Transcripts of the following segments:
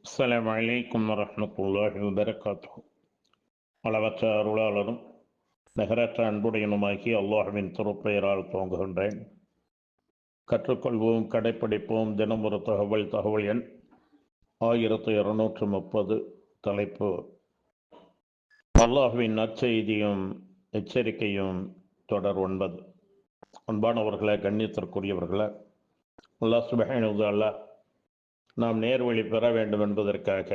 அஸ்ஸலாமு அலைக்கும் வரஹ்மத்துல்லாஹி வபரகாத்துஹு. அளவற்ற அருளாளரும் நிகரற்ற அன்புடையனுமாகி அல்லாஹ்வின் திருப்பெயரால் துவங்குகின்றேன். கற்றுக்கொள்வோம், கடைப்பிடிப்போம். தினம் ஒரு தகவல் எண் 1230. தலைப்பு: அல்லாஹ்வின் நற்செய்தியும் எச்சரிக்கையும். தொடர் 9. அன்பானவர்களே, கண்ணியத்திற்குரியவர்களே, அல்லாஹ் சுப்ஹானஹு வ தஆலா நாம் நேர்வழி பெற வேண்டும் என்பதற்காக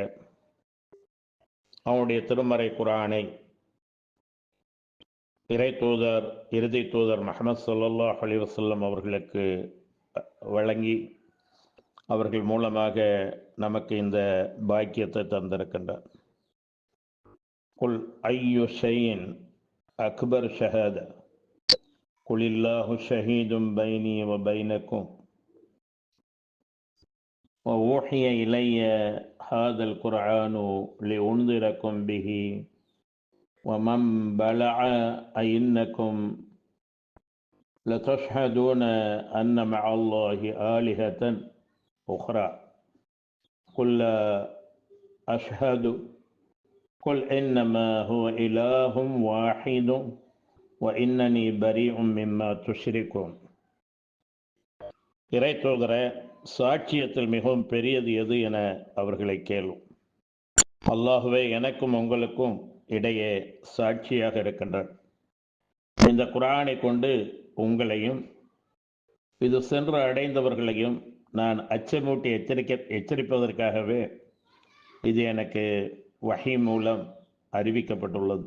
அவனுடைய திருமறை குர்ஆனை இறை தூதர், இறுதி தூதர் முஹம்மது ஸல்லல்லாஹு அலைஹி வஸல்லம் அவர்களுக்கு வழங்கி அவர்கள் மூலமாக நமக்கு இந்த பாக்கியத்தை தந்திருக்கின்றார். குல் ஐயு ஷைஇன் அக்பர் ஷஹாதா குலில்லாஹு ஷஹீதும் பைனி வ பைனக்கும் وأوحي إلي هذا القرآن لأنذركم به ومن بلغ أئنكم لتشهدون أن مع الله آلهة أخرى قل لا أشهد قل إنما هو إله واحد وإنني بريء مما تشركون. இறை தூதரே, சாட்சியத்தில் மிகவும் பெரியது எது என அவர்களை கேளும். அல்லாஹுவே எனக்கும் உங்களுக்கும் இடையே சாட்சியாக இருக்கின்றார். இந்த குர்ஆனை கொண்டு உங்களையும் இது சென்று அடைந்தவர்களையும் நான் அச்சமூட்டி எச்சரிப்பதற்காகவே இது எனக்கு வஹி மூலம் அறிவிக்கப்பட்டுள்ளது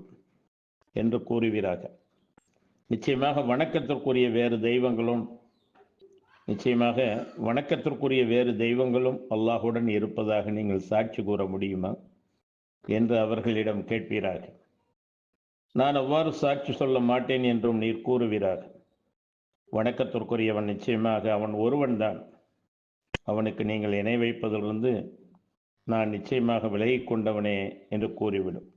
என்று கூறுவீராக. நிச்சயமாக வணக்கத்திற்குரிய வேறு தெய்வங்களும் அல்லாஹுடன் இருப்பதாக நீங்கள் சாட்சி கூற முடியுமா என்று அவர்களிடம் கேட்பீராக. நான் அவ்வாறு சாட்சி சொல்ல மாட்டேன் என்றும் நீர் கூறுவீராக. வணக்கத்திற்குரியவன் நிச்சயமாக அவன் ஒருவன்தான். அவனுக்கு நீங்கள் இணை வைப்பதிலிருந்து நான் நிச்சயமாக விலகி கொண்டவனே என்று கூறிவிடும்.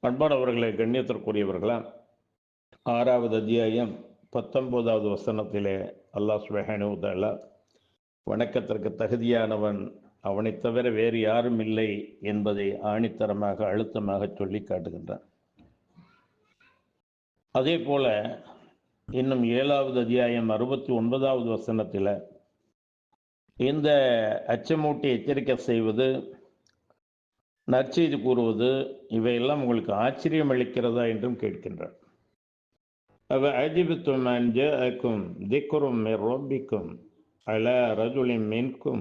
அன்பானவர்களை, கண்ணியத்திற்குரியவர்களா, 6வது அத்தியாயம் 19வது வசனத்திலே அல்லாஹ் சுப்ஹானஹு வ தஆலா வணக்கத்திற்கு தகுதியானவன் அவனை தவிர வேறு யாரும் இல்லை என்பதை ஆணித்தரமாக அழுத்தமாக சொல்லி காட்டுகின்றான். அதே போல இன்னும் 7வது அத்தியாயம் 69வது வசனத்தில் இந்த அச்சமூட்டி எச்சரிக்கை செய்வது, நற்செய்தி கூறுவது, இவையெல்லாம் உங்களுக்கு ஆச்சரியம் அளிக்கிறதா என்றும் கேட்கின்றார். أَفَعَجِبْتُمْ أَنْ جَاءَكُمْ ذِكْرٌ مِّن رَّبِّكُمْ عَلَى رَجُلٍ مِّنْكُمْ